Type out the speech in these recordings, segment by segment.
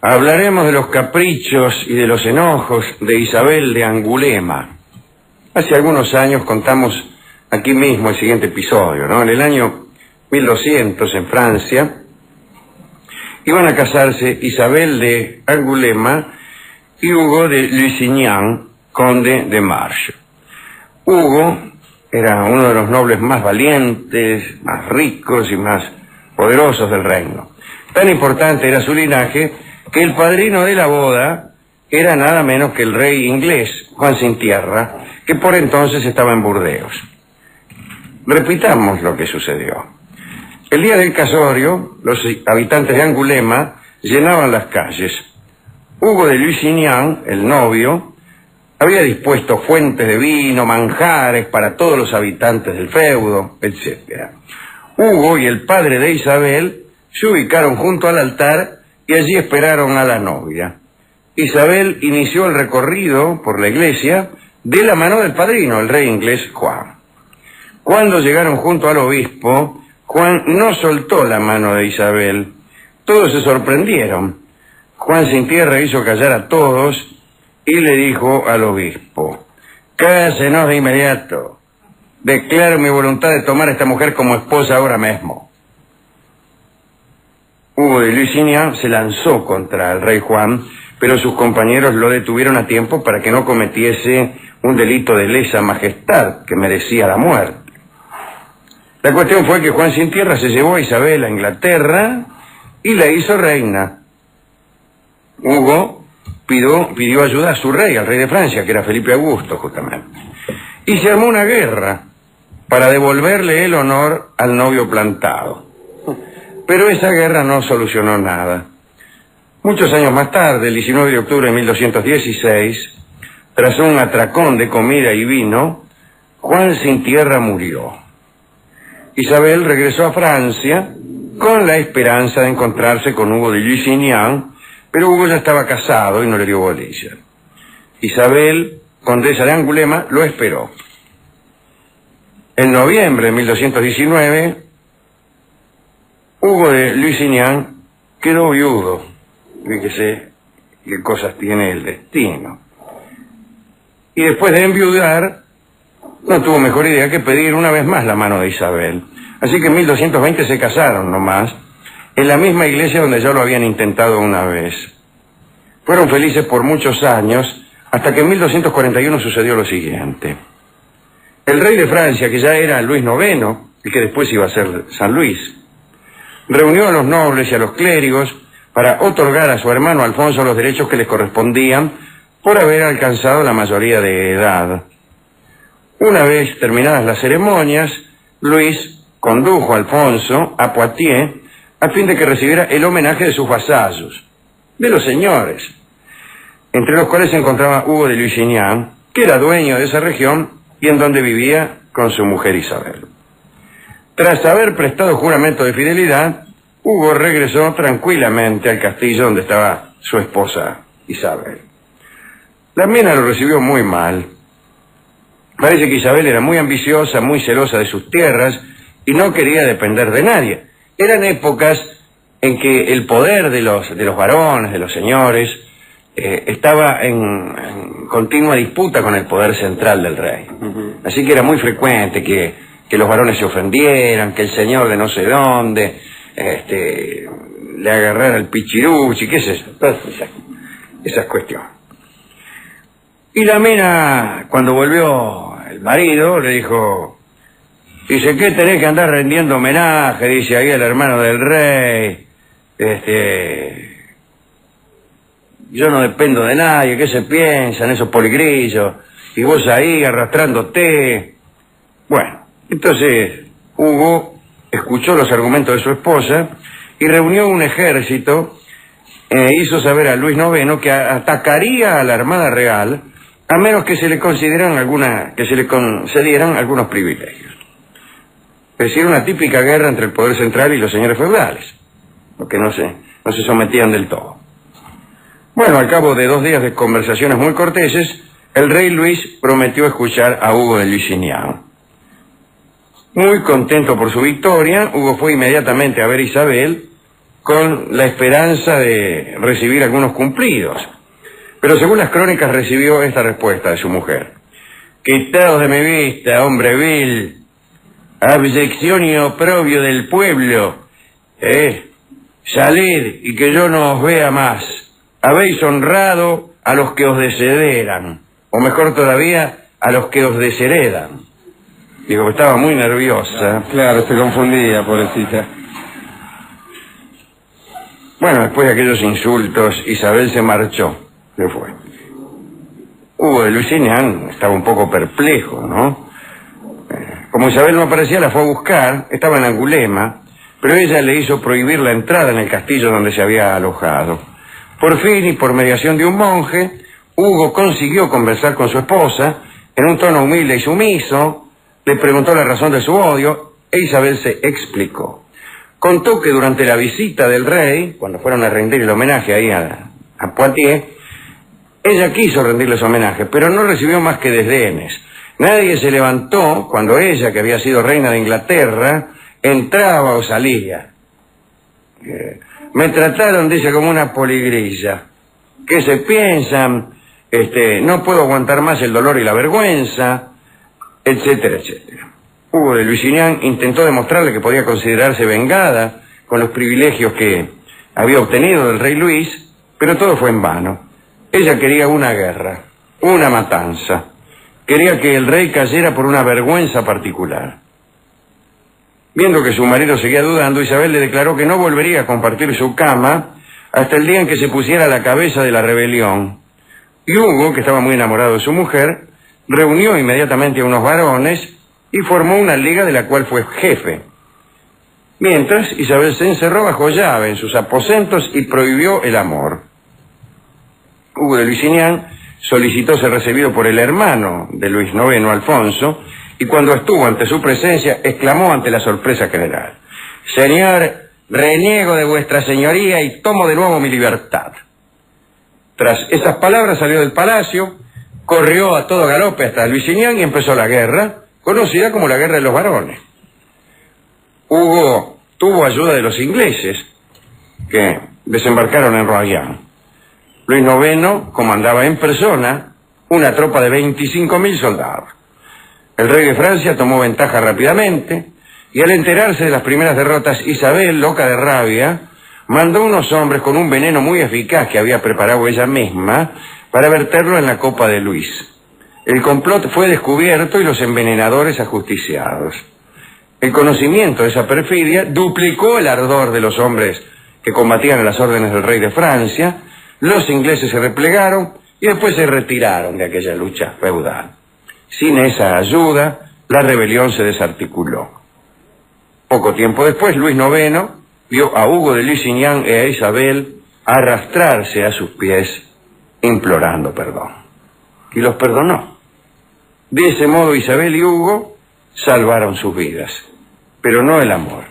Hablaremos de los caprichos y de los enojos de Isabel de Angulema. Hace algunos años contamos aquí mismo el siguiente episodio, ¿no? En el año 1200, en Francia, iban a casarse Isabel de Angulema y Hugo de Lusignan, conde de Marche. Hugo era uno de los nobles más valientes, más ricos y más poderosos del reino. Tan importante era su linaje que el padrino de la boda era nada menos que el rey inglés, Juan Sin Tierra, que por entonces estaba en Burdeos. Repitamos lo que sucedió. El día del casorio, los habitantes de Angulema llenaban las calles. Hugo de Lusignan, el novio, había dispuesto fuentes de vino, manjares para todos los habitantes del feudo, etc. Hugo y el padre de Isabel se ubicaron junto al altar y allí esperaron a la novia. Isabel inició el recorrido por la iglesia de la mano del padrino, el rey inglés Juan. Cuando llegaron junto al obispo, Juan no soltó la mano de Isabel. Todos se sorprendieron. Juan Sin Tierra hizo callar a todos y le dijo al obispo: "Cásenos de inmediato. Declaro mi voluntad de tomar a esta mujer como esposa ahora mismo". Hugo de Lusignan se lanzó contra el rey Juan, pero sus compañeros lo detuvieron a tiempo para que no cometiese un delito de lesa majestad que merecía la muerte. La cuestión fue que Juan Sin Tierra se llevó a Isabel a Inglaterra y la hizo reina. Hugo pidió ayuda a su rey, al rey de Francia, que era Felipe Augusto, justamente. Y se armó una guerra para devolverle el honor al novio plantado. Pero esa guerra no solucionó nada. Muchos años más tarde, el 19 de octubre de 1216, tras un atracón de comida y vino, Juan Sin Tierra murió. Isabel regresó a Francia con la esperanza de encontrarse con Hugo de Lusignan, pero Hugo ya estaba casado y no le dio bolilla. Isabel, condesa de Angulema, lo esperó. En noviembre de 1219, Hugo de Lusignan quedó viudo. Fíjese qué cosas tiene el destino. Y después de enviudar, no tuvo mejor idea que pedir una vez más la mano de Isabel. Así que en 1220 se casaron nomás, en la misma iglesia donde ya lo habían intentado una vez. Fueron felices por muchos años, hasta que en 1241 sucedió lo siguiente. El rey de Francia, que ya era Luis IX, y que después iba a ser San Luis, reunió a los nobles y a los clérigos para otorgar a su hermano Alfonso los derechos que les correspondían por haber alcanzado la mayoría de edad. Una vez terminadas las ceremonias, Luis condujo a Alfonso a Poitiers a fin de que recibiera el homenaje de sus vasallos, de los señores, entre los cuales se encontraba Hugo de Lusignan, que era dueño de esa región y en donde vivía con su mujer Isabel. Tras haber prestado juramento de fidelidad, Hugo regresó tranquilamente al castillo donde estaba su esposa Isabel. La mina lo recibió muy mal. Parece que Isabel era muy ambiciosa, muy celosa de sus tierras y no quería depender de nadie. Eran épocas en que el poder de los varones, de los señores, estaba en continua disputa con el poder central del rey. Así que era muy frecuente que los varones se ofendieran, que el señor de no sé dónde le agarrara el pichiruchi, qué es eso, todas esas cuestiones. Y la mina, cuando volvió el marido, le dijo, dice, ¿qué tenés que andar rendiendo homenaje? Dice ahí el hermano del rey, yo no dependo de nadie, ¿qué se piensan esos poligrillos? Y vos ahí arrastrándote. Bueno, entonces Hugo escuchó los argumentos de su esposa y reunió un ejército e hizo saber a Luis IX que atacaría a la Armada Real a menos que se le concedieran algunos privilegios. Es decir, una típica guerra entre el poder central y los señores feudales, porque no se sometían del todo. Bueno, al cabo de 2 días de conversaciones muy corteses, el rey Luis prometió escuchar a Hugo de Lusignan. Muy contento por su victoria, Hugo fue inmediatamente a ver a Isabel, con la esperanza de recibir algunos cumplidos. Pero según las crónicas recibió esta respuesta de su mujer: quitaos de mi vista, hombre vil, abyección y oprobio del pueblo, salid y que yo no os vea más. Habéis honrado a los que os desheredan, o mejor todavía, a los que os desheredan. Digo, estaba muy nerviosa. Claro, se confundía, pobrecita. Bueno, después de aquellos insultos, Isabel se marchó. Se fue. Hugo de Lusignan estaba un poco perplejo, ¿no? Como Isabel no aparecía, la fue a buscar. Estaba en Angulema, pero ella le hizo prohibir la entrada en el castillo donde se había alojado. Por fin, y por mediación de un monje, Hugo consiguió conversar con su esposa en un tono humilde y sumiso. Le preguntó la razón de su odio e Isabel se explicó. Contó que durante la visita del rey, cuando fueron a rendir el homenaje ahí a Poitiers, ella quiso rendirles homenaje, pero no recibió más que desdenes. Nadie se levantó cuando ella, que había sido reina de Inglaterra, entraba o salía. Me trataron, dice, como una poligrilla. ¿Qué se piensan? No puedo aguantar más el dolor y la vergüenza, etcétera, etcétera. Hugo de Lusignan intentó demostrarle que podía considerarse vengada con los privilegios que había obtenido del rey Luis, pero todo fue en vano. Ella quería una guerra, una matanza. Quería que el rey cayera por una vergüenza particular. Viendo que su marido seguía dudando, Isabel le declaró que no volvería a compartir su cama hasta el día en que se pusiera a la cabeza de la rebelión. Y Hugo, que estaba muy enamorado de su mujer, reunió inmediatamente a unos varones y formó una liga de la cual fue jefe. Mientras, Isabel se encerró bajo llave en sus aposentos y prohibió el amor. Hugo de Lusignan solicitó ser recibido por el hermano de Luis IX, Alfonso, y cuando estuvo ante su presencia, exclamó ante la sorpresa general: «Señor, reniego de vuestra señoría y tomo de nuevo mi libertad». Tras esas palabras salió del palacio, corrió a todo galope hasta Lusignan y empezó la guerra, conocida como la Guerra de los Varones. Hugo tuvo ayuda de los ingleses, que desembarcaron en Royan. Luis IX comandaba en persona una tropa de 25.000 soldados. El rey de Francia tomó ventaja rápidamente, y al enterarse de las primeras derrotas, Isabel, loca de rabia, mandó unos hombres con un veneno muy eficaz que había preparado ella misma para verterlo en la copa de Luis. El complot fue descubierto y los envenenadores ajusticiados. El conocimiento de esa perfidia duplicó el ardor de los hombres que combatían a las órdenes del rey de Francia. Los ingleses se replegaron y después se retiraron de aquella lucha feudal. Sin esa ayuda, la rebelión se desarticuló. Poco tiempo después, Luis IX vio a Hugo de Lusignan y a Isabel arrastrarse a sus pies, implorando perdón. Y los perdonó. De ese modo, Isabel y Hugo salvaron sus vidas, pero no el amor.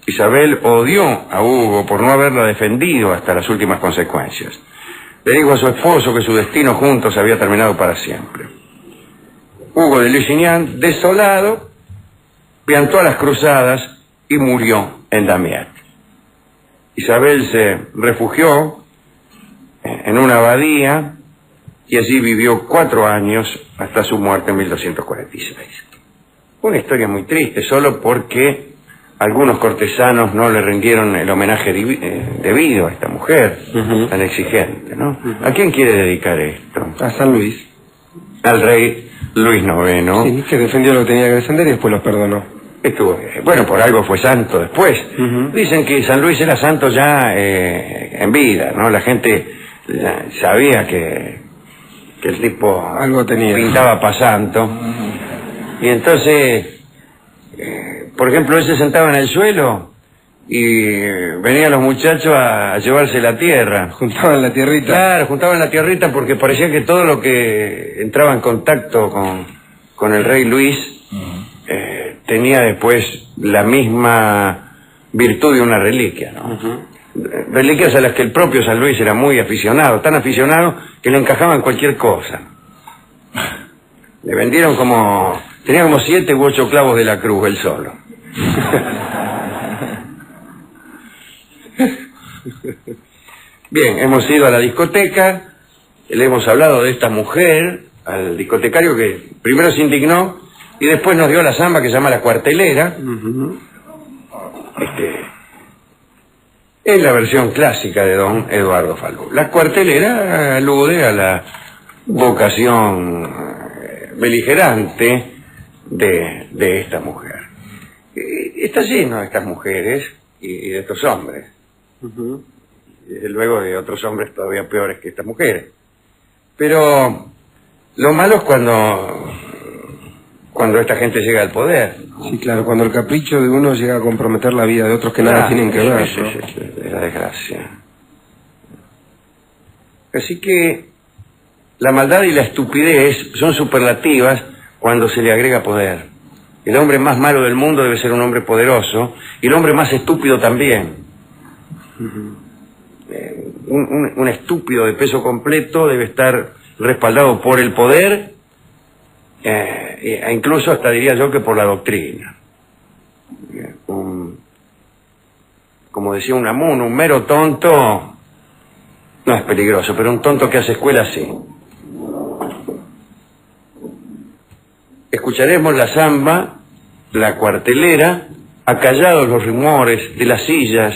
Isabel odió a Hugo por no haberla defendido hasta las últimas consecuencias. Le dijo a su esposo que su destino juntos había terminado para siempre. Hugo de Lusignan, desolado, piantó a las cruzadas y murió en Damiette. Isabel se refugió en una abadía y allí vivió 4 años hasta su muerte en 1246. Una historia muy triste, solo porque algunos cortesanos no le rindieron el homenaje debido a esta mujer tan exigente, ¿no? ¿A quién quiere dedicar esto? A San Luis. Al rey Luis IX. Sí, que defendió lo que tenía que defender y después los perdonó. Estuvo bien. Bueno, por algo fue santo después. Dicen que San Luis era santo ya en vida, ¿no? La gente sabía que el tipo algo tenía, pintaba para santo. Y entonces, por ejemplo, él se sentaba en el suelo y venían los muchachos a llevarse la tierra. Juntaban la tierrita. Claro, juntaban la tierrita porque parecía que todo lo que entraba en contacto con el rey Luis tenía después la misma virtud de una reliquia, ¿no? Reliquias a las que el propio San Luis era muy aficionado, tan aficionado que le encajaban cualquier cosa. Le vendieron tenía como 7 u 8 clavos de la cruz él solo. Bien, hemos ido a la discoteca, le hemos hablado de esta mujer, al discotecario que primero se indignó y después nos dio la samba que se llama La Cuartelera. Es la versión clásica de don Eduardo Falú. La Cuartelera alude a la vocación beligerante de esta mujer. Está lleno de estas mujeres y de estos hombres. Y desde luego de otros hombres todavía peores que estas mujeres. Pero lo malo es cuando esta gente llega al poder. Sí, claro, cuando el capricho de uno llega a comprometer la vida de otros que nada tienen que ver, sí, ¿no? sí, es la desgracia. Así que la maldad y la estupidez son superlativas cuando se le agrega poder. El hombre más malo del mundo debe ser un hombre poderoso y el hombre más estúpido también. Un estúpido de peso completo debe estar respaldado por el poder e incluso hasta diría yo que por la doctrina. Como decía Unamuno, un mero tonto no es peligroso, pero un tonto que hace escuela sí. Escucharemos la samba, La Cuartelera, acallados los rumores de las sillas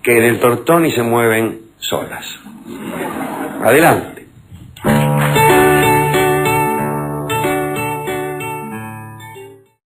que en el Tortoni se mueven solas. Adelante.